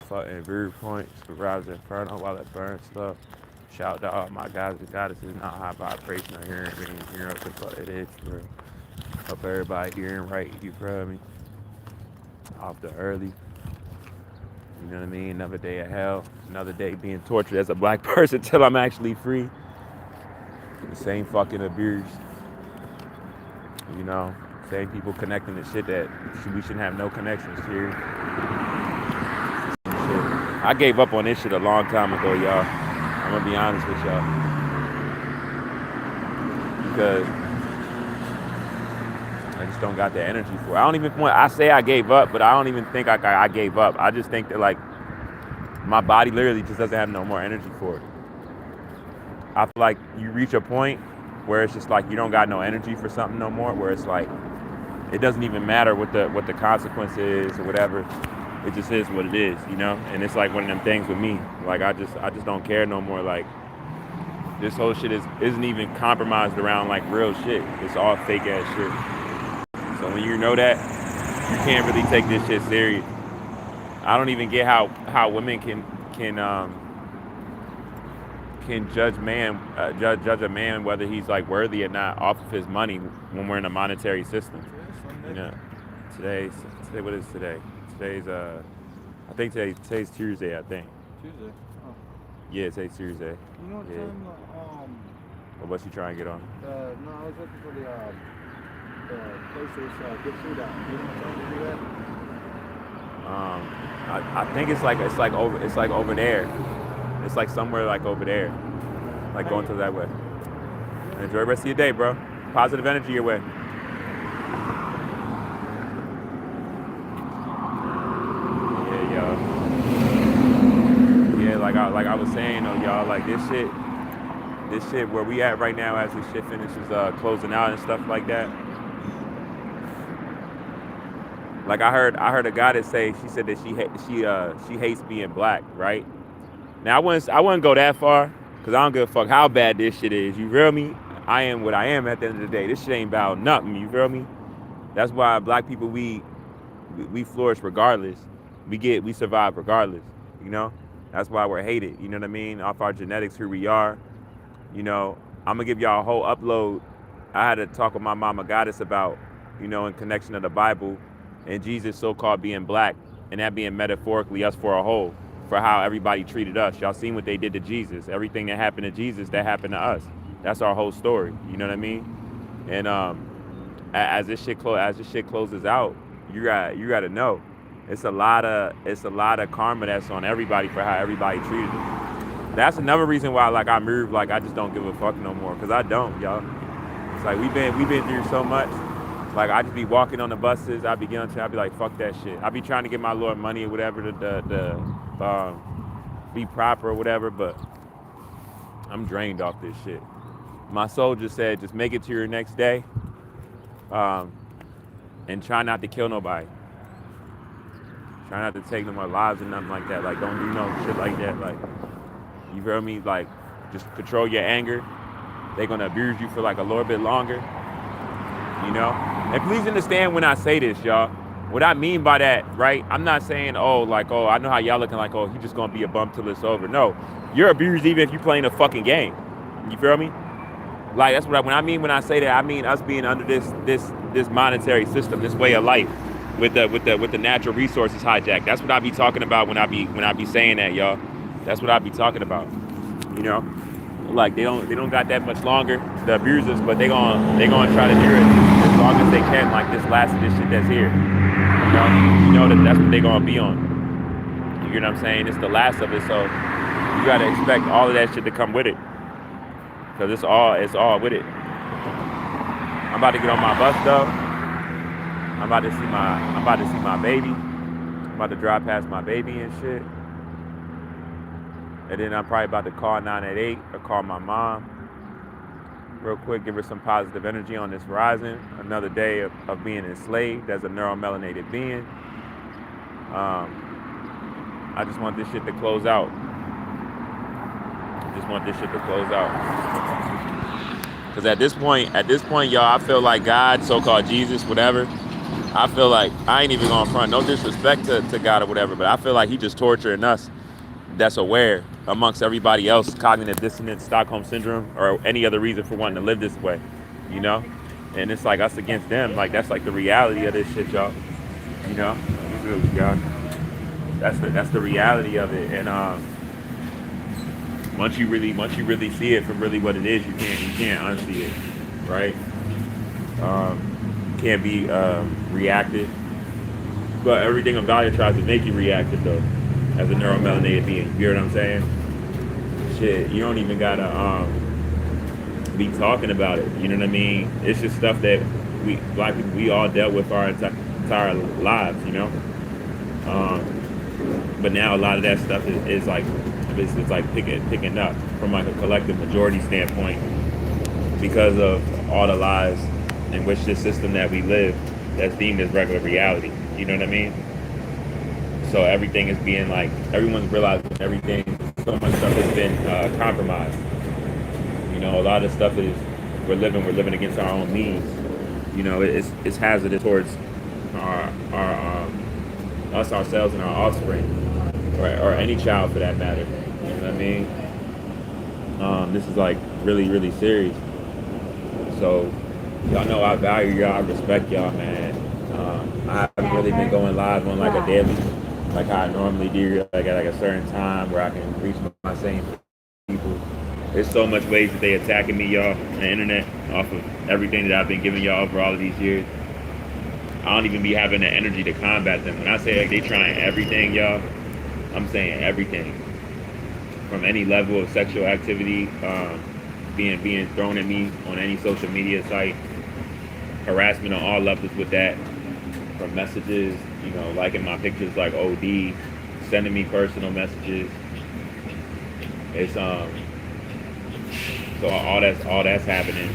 fucking view points for Rise Inferno while it burns stuff. Shout out to all my guys and goddesses, not high vibration or hearing me, hearing what the fuck it is, bro. Hope everybody hearing right, you feel me? Off the early, you know what I mean? Another day of hell, another day being tortured as a black person till I'm actually free. The same fucking abuse, you know? Same people connecting to shit that we shouldn't have no connections to. Shit. I gave up on this shit a long time ago, y'all. I'm gonna be honest with y'all. Because I just don't got the energy for it. I don't even want, I say I gave up, but I don't even think I gave up. I just think that, like, my body literally just doesn't have no more energy for it. I feel like you reach a point where it's just like you don't got no energy for something no more, where it's like it doesn't even matter what the consequence is or whatever. It just is what it is, you know? And it's like one of them things with me. Like I just don't care no more. Like this whole shit isn't even compromised around like real shit. It's all fake ass shit. So when you know that, you can't really take this shit serious. I don't even get how women can judge judge a man whether he's like worthy or not off of his money when we're in a monetary system. You know, today what is today? Today's I think today's Tuesday. I think. Tuesday. Oh. Yeah, today's Tuesday. You know what Yeah. time? Well, what's you trying to get on? No, I was looking for the place that's good food out. You know what time to do that? I think it's like over there. It's like somewhere like over there, like going to that way. Enjoy the rest of your day, bro. Positive energy your way. Yeah, y'all. Yeah, like I was saying though, y'all, like this shit where we at right now as this shit finishes closing out and stuff like that. Like I heard a guy that say she said that she hates being black, right? Now I wouldn't go that far because I don't give a fuck how bad this shit is. You feel me? I am what I am at the end of the day. This shit ain't about nothing. You feel me? That's why black people we flourish regardless. We survive regardless. You know? That's why we're hated. You know what I mean? Off our genetics, who we are. You know, I'm gonna give y'all a whole upload. I had to talk with my mama goddess about, you know, in connection to the Bible and Jesus so-called being black and that being metaphorically us for a whole. For how everybody treated us. Y'all seen what they did to Jesus. Everything that happened to Jesus, that happened to us. That's our whole story. You know what I mean? And as this shit closes out, you gotta know, it's a lot of karma that's on everybody for how everybody treated them. That's another reason why like I moved, like I just don't give a fuck no more, cause I don't, y'all. It's like we've been through so much. Like I just be walking on the buses, I be like, fuck that shit. I be trying to get my Lord money or whatever to be proper or whatever, but I'm drained off this shit. My soul just said, just make it to your next day, and try not to kill nobody. Try not to take no more lives or nothing like that. Like don't do no shit like that. Like you feel me? Like just control your anger. They're gonna abuse you for like a little bit longer. You know? And please understand when I say this, y'all. What I mean by that, right? I'm not saying, oh, I know how y'all looking like, oh, he's just gonna be a bum till it's over. No, you're abused even if you're playing a fucking game. You feel me? Like that's when I say that, I mean us being under this monetary system, this way of life, with the natural resources hijacked. That's what I be talking about when I be saying that, y'all. That's what I be talking about. You know, like they don't got that much longer, the abusers, but they gonna try to do it as long as they can, like this last of this shit that's here. You know that's what they gonna be on. You know what I'm saying? It's the last of it, so you gotta expect all of that shit to come with it, cause it's all with it. I'm about to get on my bus though. I'm about to see my baby. I'm about to drive past my baby and shit. And then I'm probably about to call 988 or call my mom real quick, give her some positive energy on this rising. Another day of being enslaved as a neuromelanated being. I just want this shit to close out. Because at this point, y'all, I feel like God, so-called Jesus, whatever, I feel like I ain't even going front. No disrespect to God or whatever, but I feel like he just torturing us that's aware amongst everybody else, cognitive dissonance, Stockholm syndrome, or any other reason for wanting to live this way, you know? And it's like us against them. Like that's like the reality of this shit, y'all. You know? This is what we got. That's the reality of it. And once you really see it for really what it is, you can't unsee it, right? Can't be reactive. But everything about it tries to make you reactive though, as a neuromelanated being. You hear what I'm saying? Shit, you don't even gotta be talking about it. You know what I mean? It's just stuff that we black people we all dealt with our entire lives. You know. But now a lot of that stuff is like it's like picking up from like a collective majority standpoint because of all the lies in which this system that we live that's deemed as regular reality. You know what I mean? So everything is being like everyone's realizing everything. So much stuff has been compromised. You know, a lot of stuff is we're living against our own means. You know, it's hazardous towards our us ourselves and our offspring, or any child for that matter. You know what I mean? This is like really serious. So y'all know I value y'all, I respect y'all, man. I haven't really been going live on like a daily, like how I normally do, like at like a certain time where I can reach my same people. There's so much ways that they attacking me, y'all, on the internet off of everything that I've been giving y'all for all of these years. I don't even be having the energy to combat them. When I say like they trying everything, y'all, I'm saying everything. From any level of sexual activity, being thrown at me on any social media site, harassment on all levels with that, from messages, you know, liking my pictures like OD, sending me personal messages. It's so all that's happening.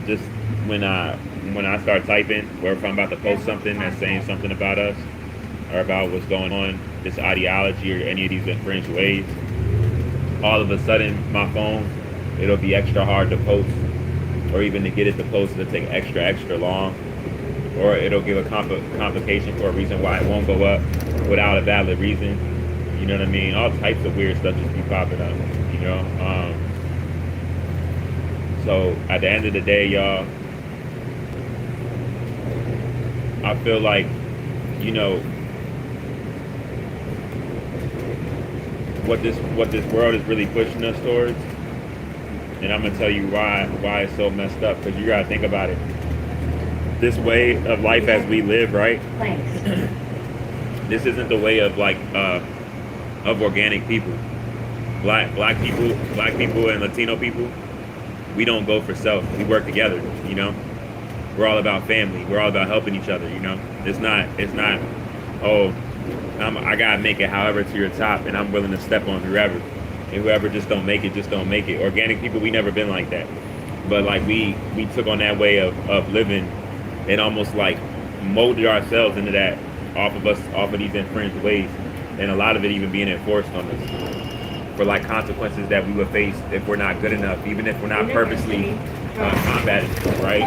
Just when I start typing, where if I'm about to post something that's saying something about us or about what's going on, this ideology or any of these infringed ways, all of a sudden my phone, it'll be extra hard to post, or even to get it to post, it'll take extra long, or it'll give a complication for a reason why it won't go up without a valid reason. You know what I mean? All types of weird stuff just be popping up. You know. So at the end of the day, y'all, I feel like, you know, what this world is really pushing us towards, and I'm gonna tell you why it's so messed up. Because you gotta think about it. This way of life as we live, right? This isn't the way of like of organic people. Black people and Latino people, we don't go for self. We work together. You know, we're all about family. We're all about helping each other. You know, it's not. Oh, I gotta make it however to your top, and I'm willing to step on whoever, and whoever just don't make it. Organic people, we never been like that, but like we took on that way of living, and almost like molded ourselves into that off of these infringed ways, and a lot of it even being enforced on us for like consequences that we would face if we're not good enough, even if we're not purposely combating, right?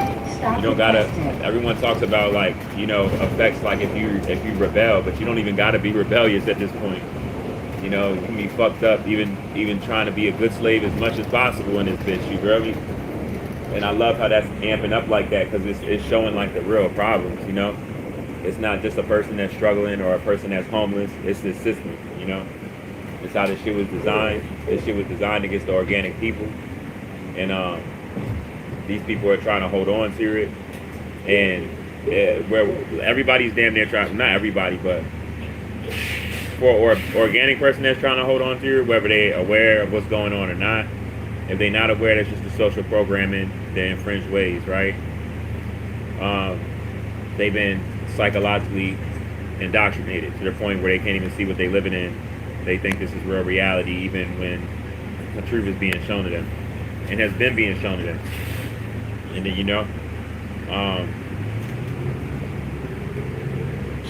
You don't gotta. Everyone talks about like, you know, effects like if you rebel, but you don't even gotta be rebellious at this point. You know, you can be fucked up even trying to be a good slave as much as possible in this bitch. You feel me? And I love how that's amping up like that because it's showing like the real problems. You know, it's not just a person that's struggling or a person that's homeless. It's this system. You know, it's how this shit was designed. This shit was designed against the organic people, and these people are trying to hold on to it, and where everybody's damn near trying, not everybody, but for organic person that's trying to hold on to it, whether they aware of what's going on or not. If they're not aware, that's just the social programming, the infringed ways, right? They've been psychologically indoctrinated to the point where they can't even see what they're living in. They think this is real reality, even when the truth is being shown to them, and has been being shown to them. And then, you know,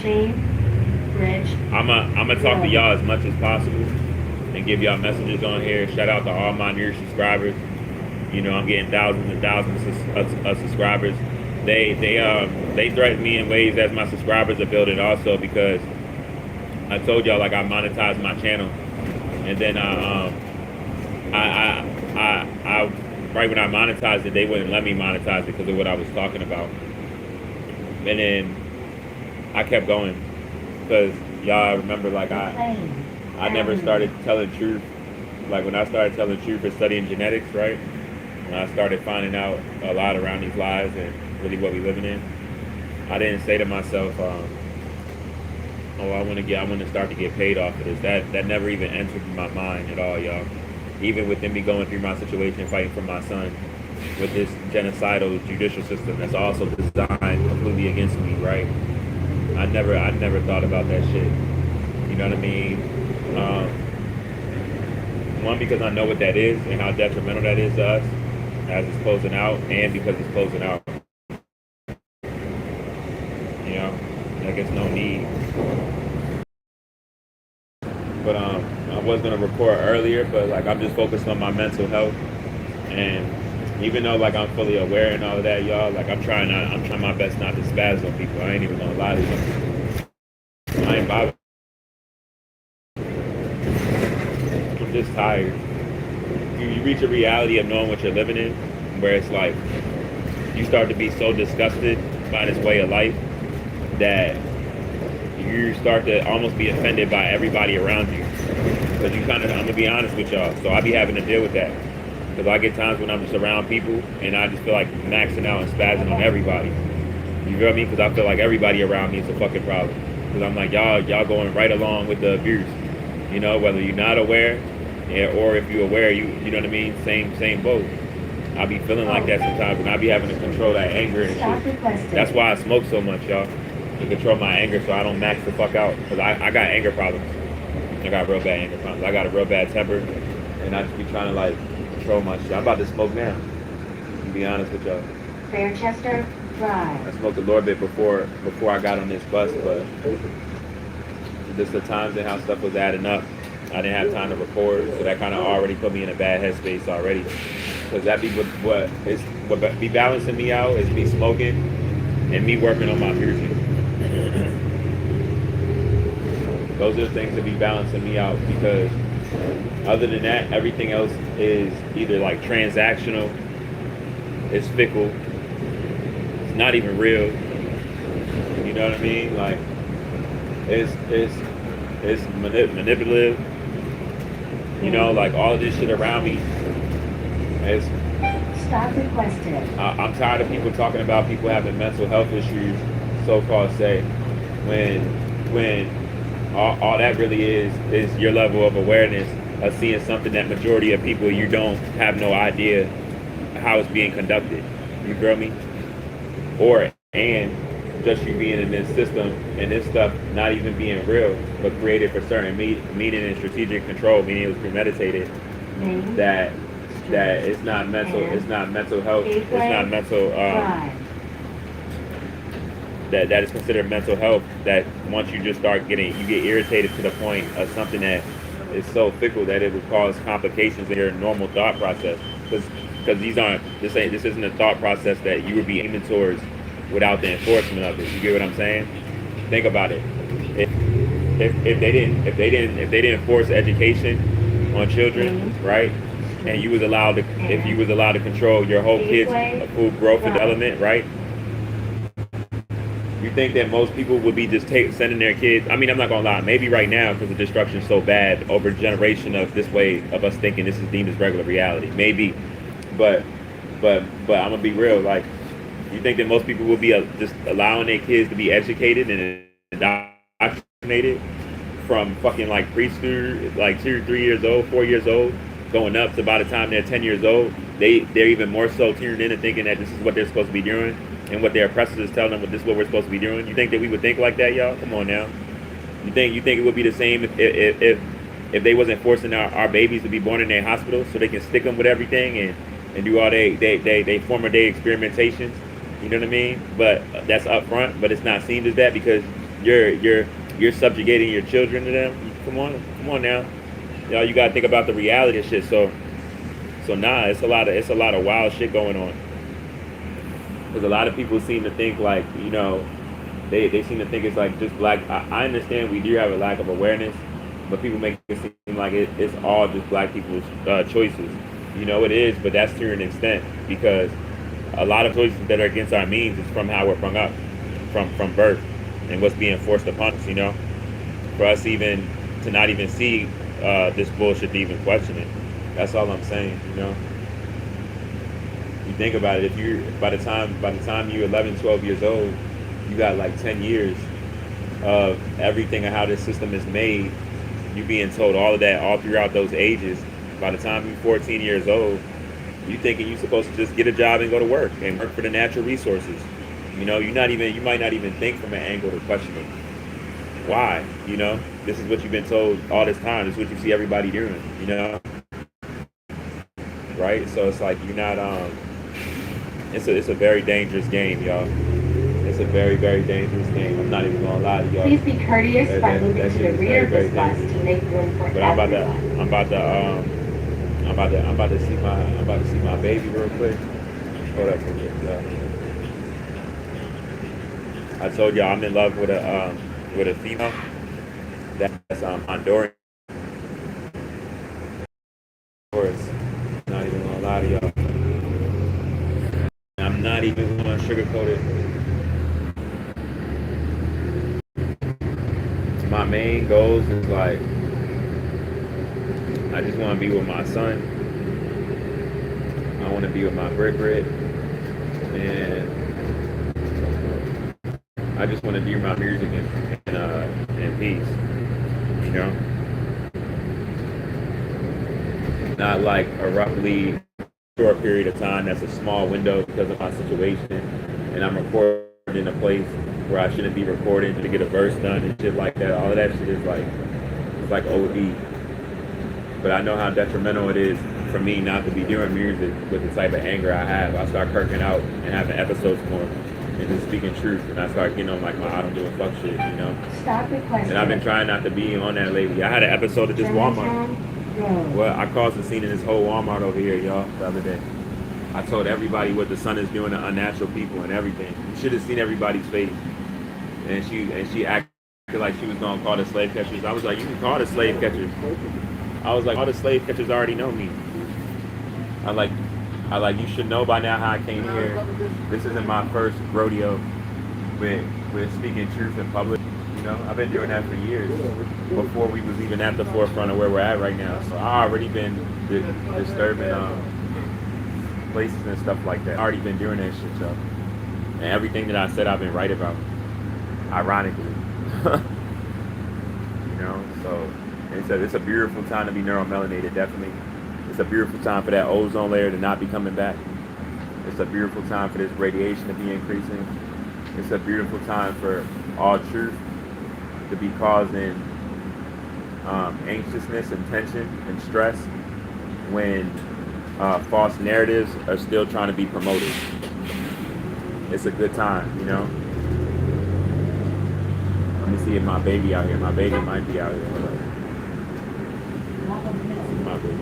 chain, bridge. I'm gonna talk to y'all as much as possible and give y'all messages on here. Shout out to all my new subscribers. You know, I'm getting thousands and thousands of subscribers. they threaten me in ways as my subscribers are building also because I told y'all like I monetized my channel and then I right when I monetized it they wouldn't let me monetize it because of what I was talking about and then I kept going because y'all remember like I never started telling truth like when I started telling truth for studying genetics right when I started finding out a lot around these lives and really what we living in I didn't say to myself oh I want to start to get paid off of this that never even entered my mind at all y'all even within me going through my situation fighting for my son with this genocidal judicial system that's also designed completely against me right I never thought about that shit you know what I mean one because I know what that is and how detrimental that is to us as it's closing out and because it's closing out you know like it's no need but I was gonna record earlier but like I'm just focused on my mental health and even though like I'm fully aware and all of that y'all like I'm trying my best not to spaz on people I ain't even gonna lie to you I ain't bothered I'm just tired you reach a reality of knowing what you're living in where it's like you start to be so disgusted by this way of life that you start to almost be offended by everybody around you because you kind of I'm gonna be honest with y'all so I be having to deal with that because I get times when I'm just around people and I just feel like maxing out and spazzing on everybody you feel me because I feel like everybody around me is a fucking problem because I'm like y'all going right along with the abuse you know whether you're not aware or if you're aware you know what I mean same boat I be feeling like that sometimes and I be having to control that anger and shit that's why I smoke so much y'all to control my anger so I don't max the fuck out because I got anger problems I got real bad anger problems I got a real bad temper and I just be trying to like control my shit I'm about to smoke now to be honest with y'all Fairchester Drive. I smoked a little bit before I got on this bus but just the times and how stuff was adding up I didn't have time to record so that kind of already put me in a bad headspace already because that be what be balancing me out is me smoking and me working on my music those are the things that be balancing me out because other than that everything else is either like transactional it's fickle it's not even real you know what I mean like it's manipulative you know like all of this shit around me is Stop requested. I'm tired of people talking about people having mental health issues so-called say when all that really is your level of awareness of seeing something that majority of people you don't have no idea how it's being conducted you feel me or and just you being in this system and this stuff not even being real but created for certain meaning and strategic control meaning it was premeditated that it's not mental health it's not mental that is considered mental health that once you just start you get irritated to the point of something that is so fickle that it would cause complications in your normal thought process because this isn't a thought process that you would be aiming towards without the enforcement of it you get what I'm saying think about it if they didn't force education on children right and you was allowed to if you was allowed to control your whole kid's food growth and development right you think that most people would be just sending their kids I mean I'm not gonna lie maybe right now because the destruction is so bad over a generation of this way of us thinking this is deemed as regular reality maybe but I'm gonna be real like you think that most people will be just allowing their kids to be educated and indoctrinated from fucking like preschool, like 2 or 3 years old, 4 years old, going up to by the time they're 10 years old, they're even more so tuned in and thinking that this is what they're supposed to be doing and what their oppressors is telling them what this is what we're supposed to be doing. You think that we would think like that, y'all? Come on now. You think it would be the same if they wasn't forcing our babies to be born in their hospitals so they can stick them with everything and do all they former day experimentations. You know what I mean? But that's up front, but it's not seen as that because you're subjugating your children to them. Come on now. Y'all, you gotta think about the reality of shit. So nah, it's a lot of wild shit going on. Because a lot of people seem to think like, they seem to think it's like just black. I understand we do have a lack of awareness, but people make it seem like it's all just black people's choices. It is, but that's to an extent because a lot of choices that are against our means is from how we're sprung up, from birth, and what's being forced upon us. For us even to not even see this bullshit to even question it. That's all I'm saying. You think about it. If you by the time you're 11, 12 years old, you got like 10 years of everything of how this system is made. You being told all of that all throughout those ages. By the time you're 14 years old, you thinking you're supposed to just get a job and go to work and work for the natural resources. You might not even think from an angle to question it. Why? This is what you've been told all this time. This is what you see everybody doing. Right? So it's like you're not. It's a very dangerous game, y'all. It's a very, very dangerous game. I'm not even gonna lie to y'all. Please be courteous by moving that to shit the is rear very, of very this bus dangerous. to make room for But everyone. I'm about to see my baby real quick. Hold up for me. I told y'all I'm in love with a female that's Honduran. Of course, not even gonna lie to y'all. I'm not even gonna sugarcoat it. My main goals is like I just want to be with my son. I want to be with my brick, and I just want to do my music in peace. You know, not like a roughly short period of time. That's a small window because of my situation, and I'm recording in a place where I shouldn't be recording to get a verse done and shit like that. All of that shit is like it's like OD. But I know how detrimental it is for me not to be doing music with the type of anger I have. I start kirking out and having episodes more and just speaking truth, and I start getting on like my I don't give a fuck shit. Stop requested. And I've been trying not to be on that lately. I had an episode of this Walmart. Well, I caused a scene in this whole Walmart over here, y'all, the other day. I told everybody what the sun is doing to unnatural people and everything. You should have seen everybody's face. And she acted like she was gonna call the slave catchers. I was like, you can call the slave catchers. I was like, all the slave catchers already know me. I like, you should know by now how I came here. This isn't my first rodeo with speaking truth in public. I've been doing that for years before we was even at the forefront of where we're at right now. So I already been disturbing places and stuff like that. I already been doing that shit, so. And everything that I said, I've been right about. Ironically, So it's a beautiful time to be neuromelanated. Definitely, it's a beautiful time for that ozone layer to not be coming back. It's a beautiful time for this radiation to be increasing. It's a beautiful time for all truth to be causing anxiousness and tension and stress when false narratives are still trying to be promoted. It's a good time. Let me see if my baby out here. My baby might be out here. My baby.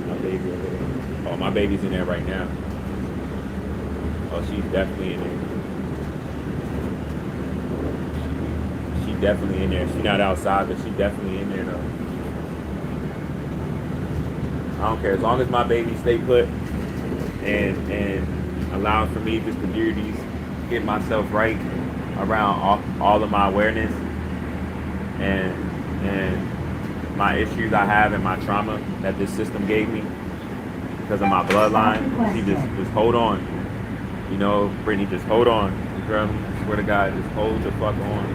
My baby over there. Oh, my baby's in there right now. Oh, she's definitely in there. She's definitely in there. She's not outside, but she's definitely in there though. I don't care. As long as my baby stay put and allow for me just to do these, get myself right around all of my awareness and my issues I have and my trauma that this system gave me because of my bloodline. She just hold on. Brittany, just hold on. You feel me? I swear to God, just hold the fuck on.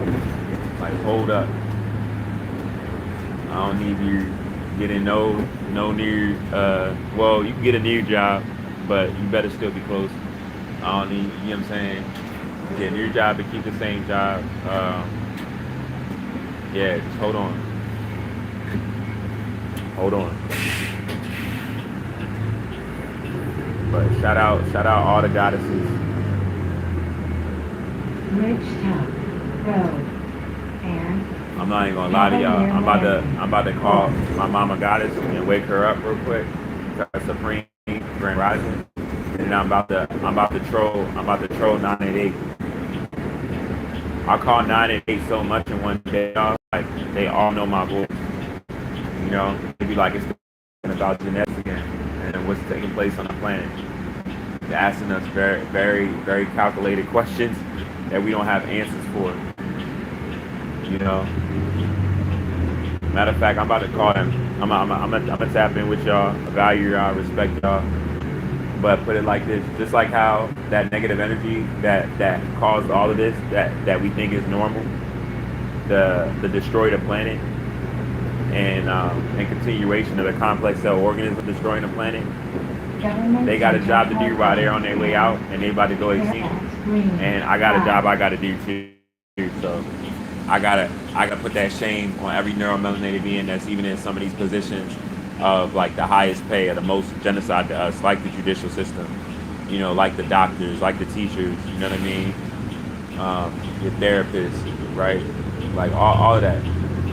Like, hold up. I don't need you getting no new, well, you can get a new job, but you better still be close. I don't need, you know what I'm saying? Get a new job to keep the same job. Yeah, just hold on. Hold on. But shout out all the goddesses. Ridgetop Road and I'm not even gonna lie to y'all. I'm about to call my mama goddess and wake her up real quick. Supreme Grand Rising, and I'm about to troll 988. I call 988 so much in one day, y'all, like they all know my voice. You know, they be like it's about genetics again and what's taking place on the planet. They're asking us very, very, very calculated questions that we don't have answers for. You know, matter of fact, I'm about to call them. I'm gonna tap in with y'all, value y'all, respect y'all, but put it like this: just like how that negative energy that caused all of this, that we think is normal, the destroy the planet and continuation of the complex cell organism destroying the planet. They got a job to do while they're on their way out, and they about to go extinct. And I got a job I got to do too. So I gotta put that shame on every neuromelanated being that's even in some of these positions of like the highest pay or the most genocide to us, like the judicial system, you know, like the doctors, like the teachers, you know what I mean? Your therapists, right? Like all of that.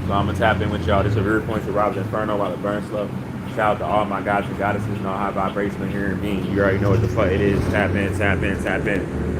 So I'm gonna tap in with y'all. This is a real point to RoBs Inferno while it burns slow. Shout out to all my gods and goddesses and all high vibrational hearing beings. You already know what the fuck it is. Tap in, tap in, tap in.